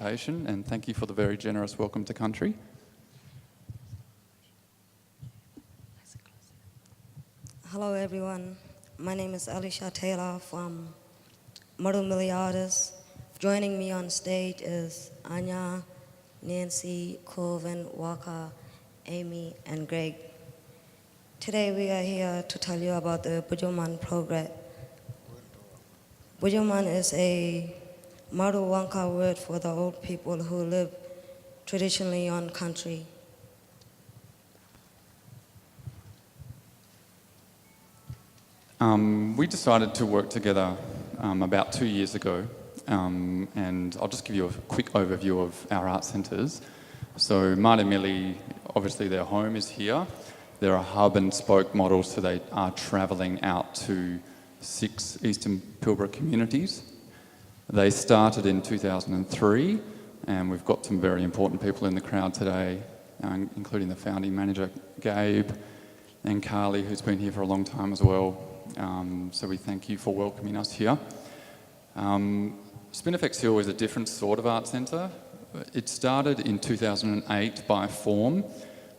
invitation, and thank you for the very generous welcome to country. Hello everyone, my name is Alicia Taylor from Myrtle Milliards. Joining me on stage is Anya, Nancy, Colvin, Walker, Amy, and Greg. Today we are here to tell you about the Pujiman program. Pujiman is a Madu Wanka word for the old people who live traditionally on country. We decided to work together about 2 years ago, and I'll just give you a quick overview of our art centres. So Mārta Mili, obviously their home is here. They're a hub and spoke model, so they are travelling out to 6 Eastern Pilbara communities. They started in 2003, and we've got some very important people in the crowd today, including the founding manager, Gabe, and Carly, who's been here for a long time as well. So we thank you for welcoming us here. Spinifex Hill is a different sort of art centre. It started in 2008 by Form,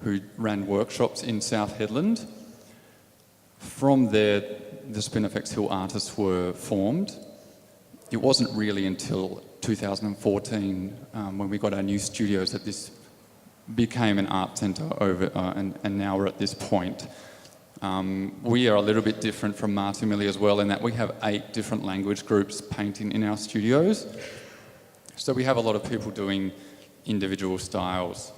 who ran workshops in South Headland. From there, the Spinifex Hill artists were formed. It wasn't really until 2014 when we got our new studios that this became an art centre and now we're at this point. We are a little bit different from Mārta Mili as well in that we have 8 different language groups painting in our studios. So we have a lot of people doing individual styles.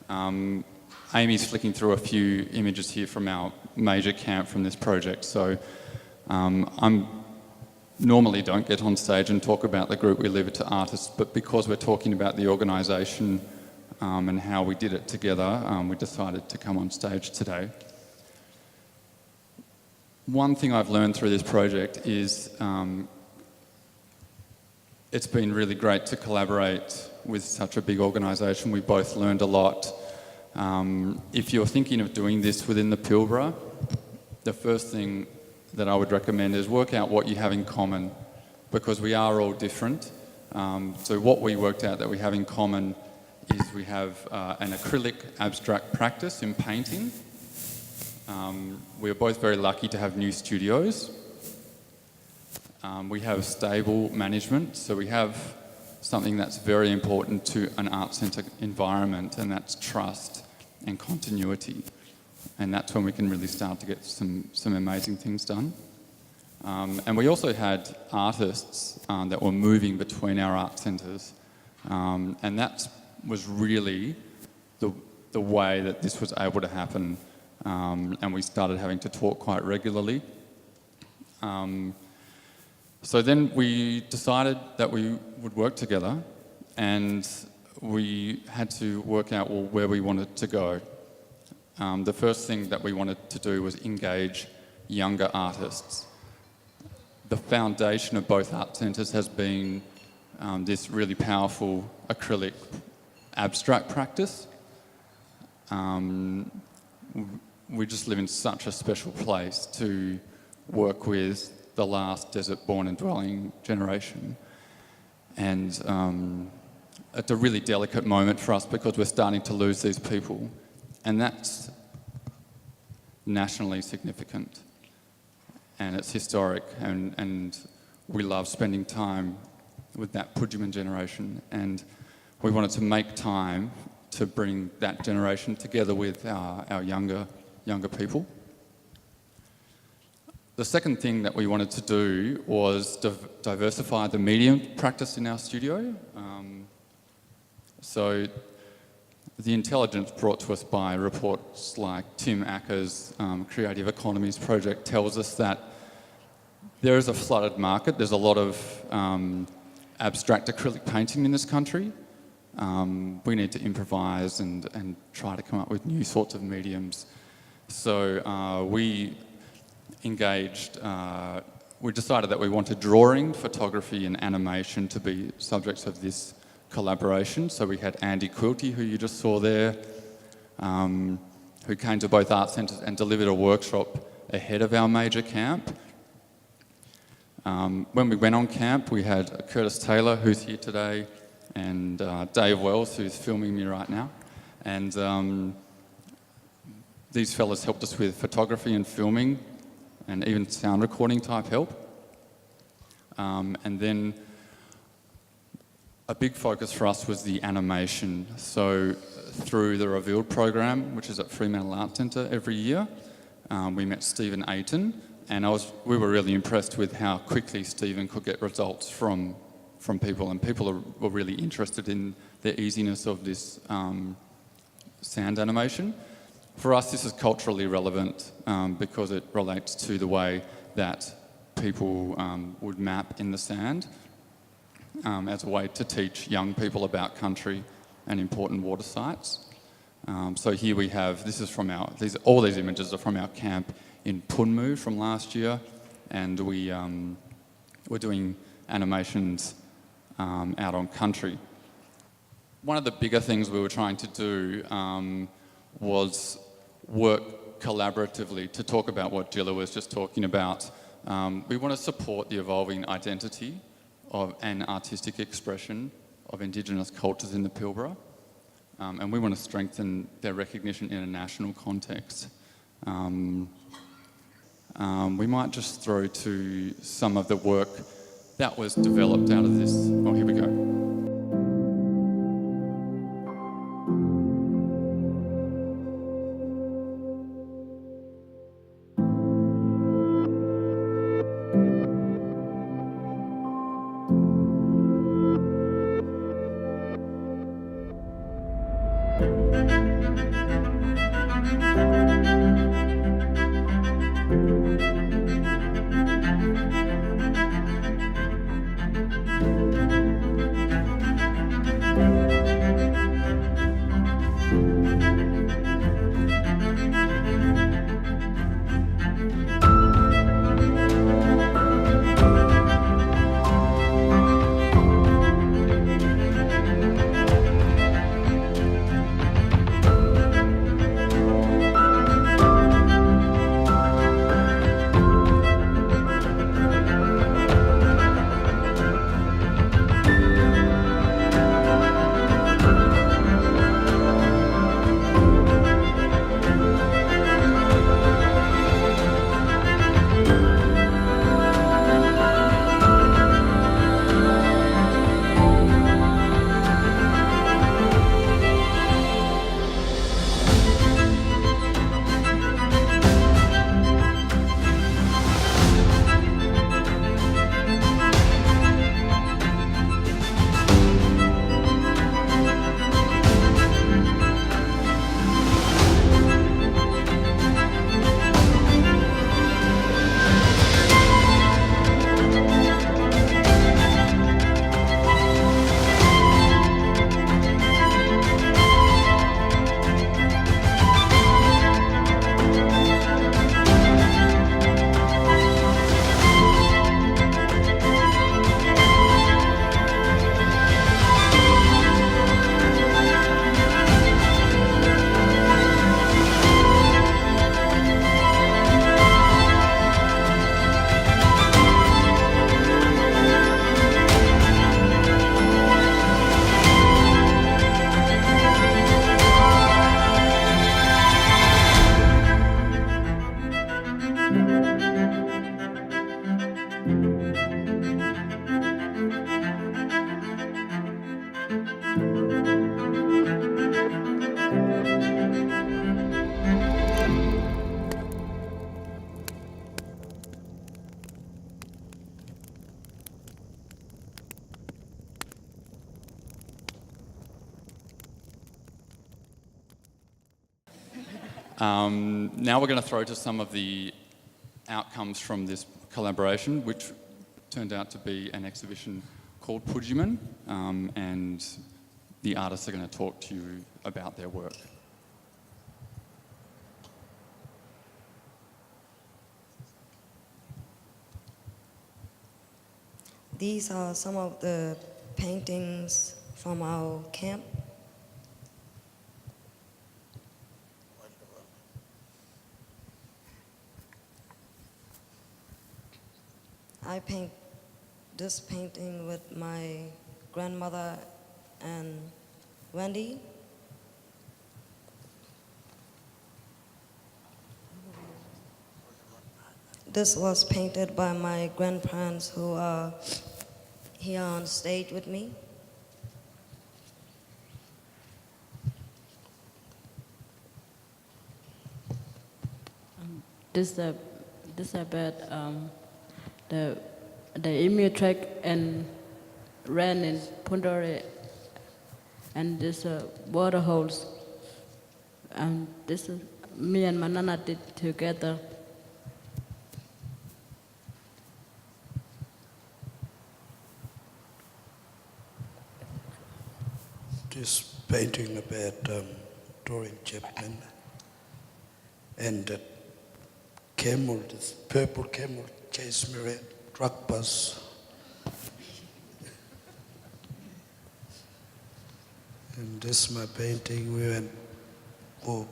Amy's flicking through a few images here from our major camp from this project. So I normally don't get on stage and talk about the group. We leave it to artists, but because we're talking about the organisation and how we did it together, we decided to come on stage today. One thing I've learned through this project is it's been really great to collaborate with such a big organisation. We both learned a lot. If you're thinking of doing this within the Pilbara, the first thing that I would recommend is work out what you have in common, because we are all different. So what we worked out that we have in common is we have an acrylic abstract practice in painting. We're both very lucky to have new studios. We have stable management, so we have something that's very important to an art centre environment, and that's trust and continuity. And that's when we can really start to get some amazing things done. And we also had artists that were moving between our art centres, and that was really the way that this was able to happen. And we started having to talk quite regularly. So then we decided that we would work together, and we had to work out where we wanted to go. The first thing that we wanted to do was engage younger artists. The foundation of both art centres has been this really powerful acrylic abstract practice. We just live in such a special place to work with the last desert-born and dwelling generation. And it's a really delicate moment for us because we're starting to lose these people. And that's nationally significant. And it's historic, and we love spending time with that Pujiman generation. And we wanted to make time to bring that generation together with our younger people. The second thing that we wanted to do was diversify the medium practice in our studio. So the intelligence brought to us by reports like Tim Acker's Creative Economies project tells us that there is a flooded market. There's a lot of abstract acrylic painting in this country. We need to improvise and try to come up with new sorts of mediums. So we decided that we wanted drawing, photography and animation to be subjects of this collaboration. So we had Andy Quilty, who you just saw there, who came to both art centres and delivered a workshop ahead of our major camp. When we went on camp, we had Curtis Taylor, who's here today, and Dave Wells, who's filming me right now. And these fellas helped us with photography and filming and even sound recording type help. And then a big focus for us was the animation. So through the Revealed program, which is at Fremantle Arts Centre every year, we met Stephen Ayton, and we were really impressed with how quickly Stephen could get results from people, and people were really interested in the easiness of this sound animation. For us, this is culturally relevant because it relates to the way that people would map in the sand as a way to teach young people about country and important water sites. So here we have, this is from all these images are from our camp in Punmu from last year, and we're doing animations out on country. One of the bigger things we were trying to do was work collaboratively to talk about what Gilla was just talking about. We want to support the evolving identity and artistic expression of Indigenous cultures in the Pilbara, and we want to strengthen their recognition in a national context. We might just throw to some of the work that was developed out of this. Oh, here we go. Now we're going to throw to some of the outcomes from this collaboration, which turned out to be an exhibition called Pujiman, and the artists are going to talk to you about their work. These are some of the paintings from our camp. I paint this painting with my grandmother and Wendy. This was painted by my grandparents who are here on stage with me. This about the image track and ran in Pundore, and this water holes. This is me and my nana did together. This painting about Dorian Chapman and that camel, this purple camel chased me around, truck bus. And this is my painting. We went for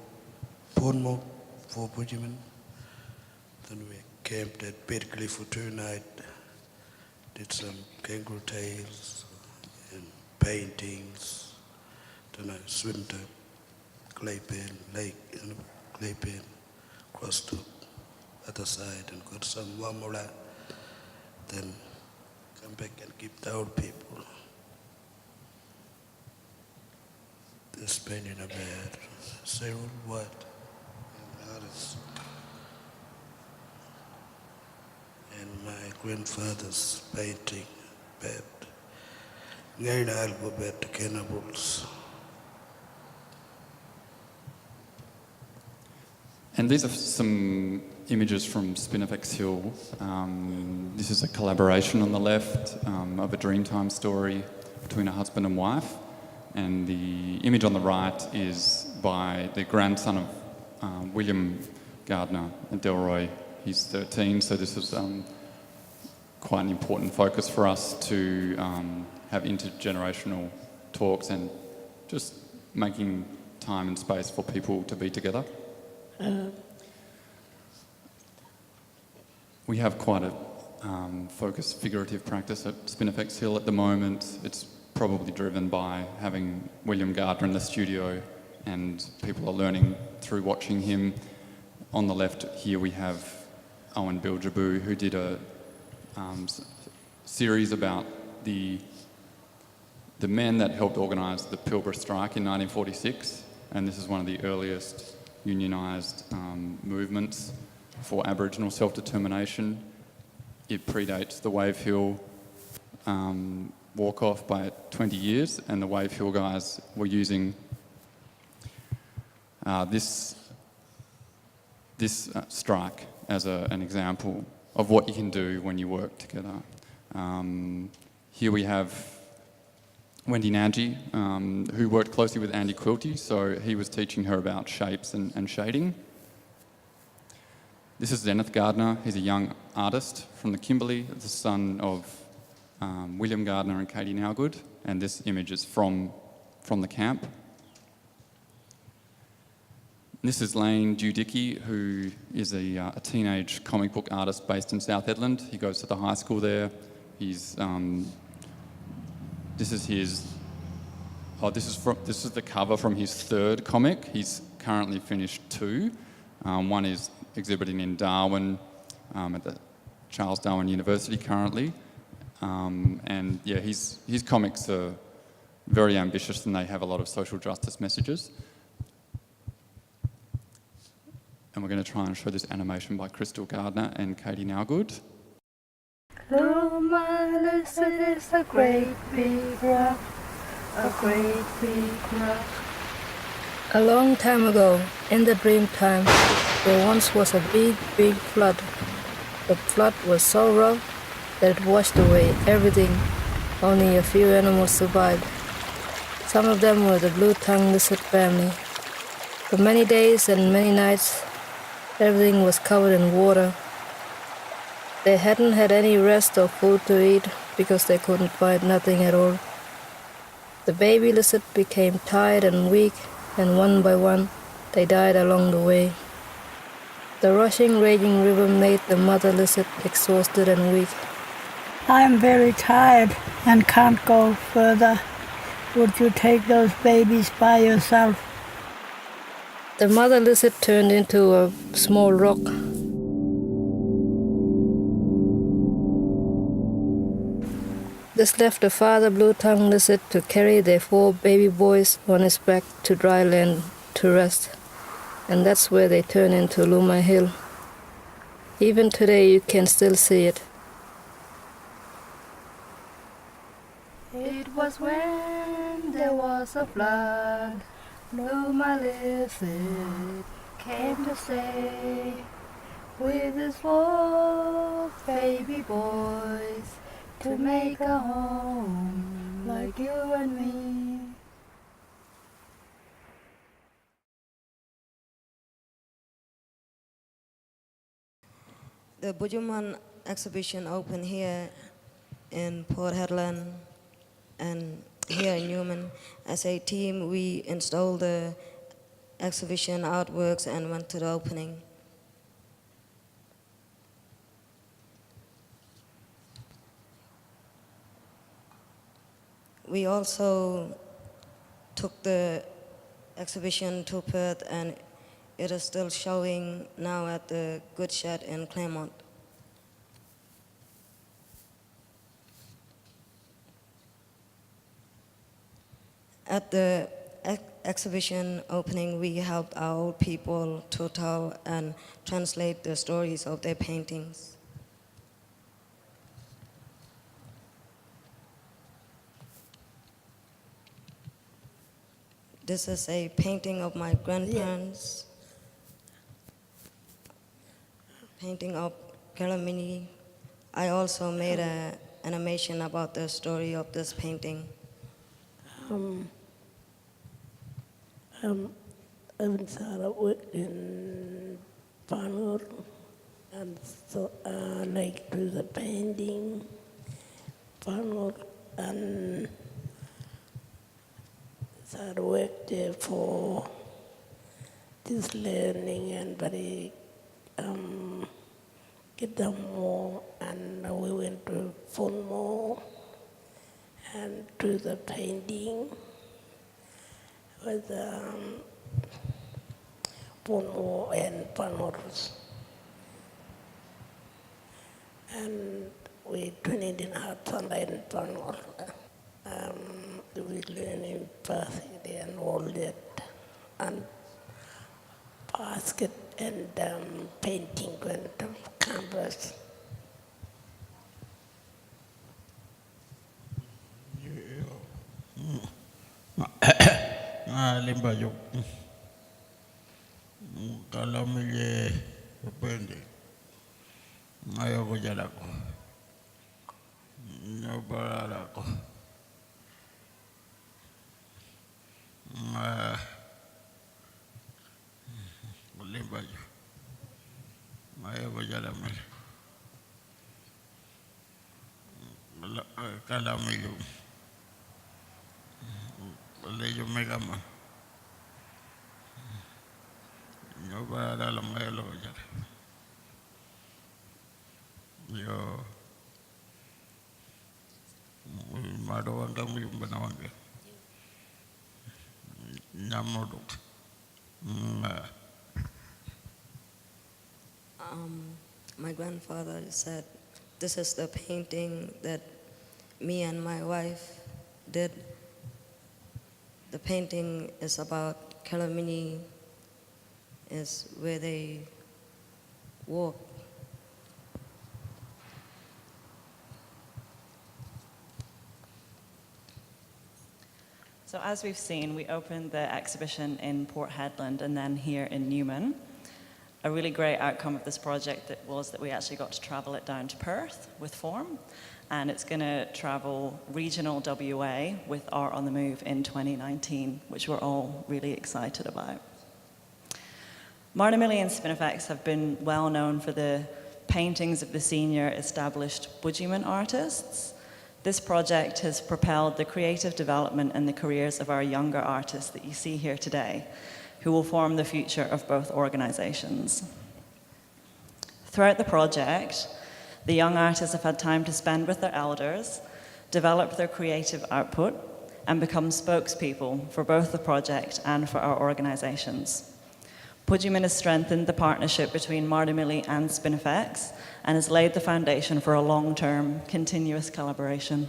Pornmo, for Pujiman. Then we camped at Berkeley for 2 nights, did some kangaroo tails and paintings. Then I swim to Claypen Lake, in Claypen, crossed to other side and got some wamura. Then come back and keep the old people. This painting about Cyril White and others. And my grandfather's painting about ngayon alphabet, the cannibals. And these are some images from Spinifex Hill. This is a collaboration on the left of a Dreamtime story between a husband and wife. And the image on the right is by the grandson of William Gardner and Delroy. He's 13, so this is quite an important focus for us to have intergenerational talks and just making time and space for people to be together. We have quite a focused figurative practice at Spinifex Hill at the moment. It's probably driven by having William Gardner in the studio, and people are learning through watching him. On the left here we have Owen Biljabu, who did a series about the men that helped organise the Pilbara strike in 1946, and this is one of the earliest unionised movements for Aboriginal self-determination. It predates the Wave Hill walk-off by 20 years, and the Wave Hill guys were using this strike as an example of what you can do when you work together. Here we have Wendy Nagy, who worked closely with Andy Quilty, so he was teaching her about shapes and shading. This is Zenith Gardner. He's a young artist from the Kimberley, the son of William Gardner and Katie Nowgood, and this image is from the camp. This is Lane Dudicki, who is a teenage comic book artist based in South Hedland. He goes to the high school there. He's this is the cover from his 3rd comic. He's currently finished 2. One is exhibiting in Darwin at the Charles Darwin University currently. And yeah, his comics are very ambitious and they have a lot of social justice messages. And we're going to try and show this animation by Crystal Gardner and Katie Nowgood. Oh, my listen is a great big rock, a great big rock. A long time ago, in the dream time, there once was a big, big flood. The flood was so rough that it washed away everything. Only a few animals survived. Some of them were the blue-tongued lizard family. For many days and many nights, everything was covered in water. They hadn't had any rest or food to eat because they couldn't find nothing at all. The baby lizard became tired and weak, and one by one, they died along the way. The rushing, raging river made the mother lizard exhausted and weak. I am very tired and can't go further. would you take those babies by yourself? The mother lizard turned into a small rock. This left the father blue-tongued lizard to carry their 4 baby boys on his back to dry land to rest. And that's where they turn into Luma Hill. Even today you can still see it. It was when there was a flood, Luma lizard came to stay with his 4 baby boys to make a home like you and me. The Pujiman exhibition opened here in Port Hedland and here in Newman. As a team, we installed the exhibition artworks and went to the opening. We also took the exhibition to Perth, and it is still showing now at the Good Shed in Claremont. At the exhibition opening, we helped our old people to tell and translate the stories of their paintings. This is a painting of my grandparents, painting of Kalamini. I also made an animation about the story of this painting. I've started work in Panur, and so I like do the painting, Panur, and started work there for this learning and very get them more, and we went to Funmo and do the painting with Funmo and Panors. And we trained it in art and Panor. We learn in basket and all that, and basket and painting and canvas. Limba yuk kalau milih pendek ayo ko jalan ko nyoba ko limba yuk ayo ko jalan milih kalau milih lejo megaman nyoba dalam elo jare yo mado wanga mu bana wanga nyamoduk My grandfather said, this is the painting that me and my wife did. The painting is about Kalamini, is where they walk. So as we've seen, we opened the exhibition in Port Hedland and then here in Newman. A really great outcome of this project was that we actually got to travel it down to Perth with Form, and it's going to travel regional WA with Art on the Move in 2019, which we're all really excited about. Marnamilli and Spinifex have been well known for the paintings of the senior established Pujiman artists. This project has propelled the creative development and the careers of our younger artists that you see here today, who will form the future of both organizations. Throughout the project, the young artists have had time to spend with their elders, develop their creative output, and become spokespeople for both the project and for our organisations. Pujiman has strengthened the partnership between Mardamili and Spinifex and has laid the foundation for a long-term, continuous collaboration.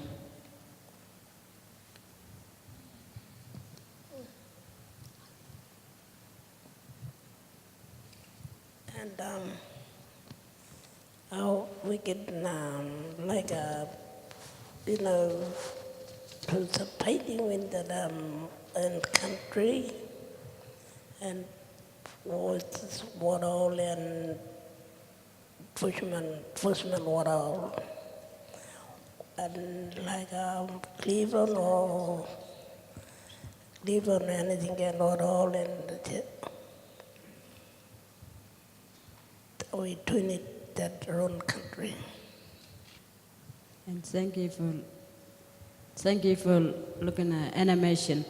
And how we can participating in the in country and was what all and Pujiman what all and Cleveland or anything and what all and we doing it that our own country. And thank you for looking at animation.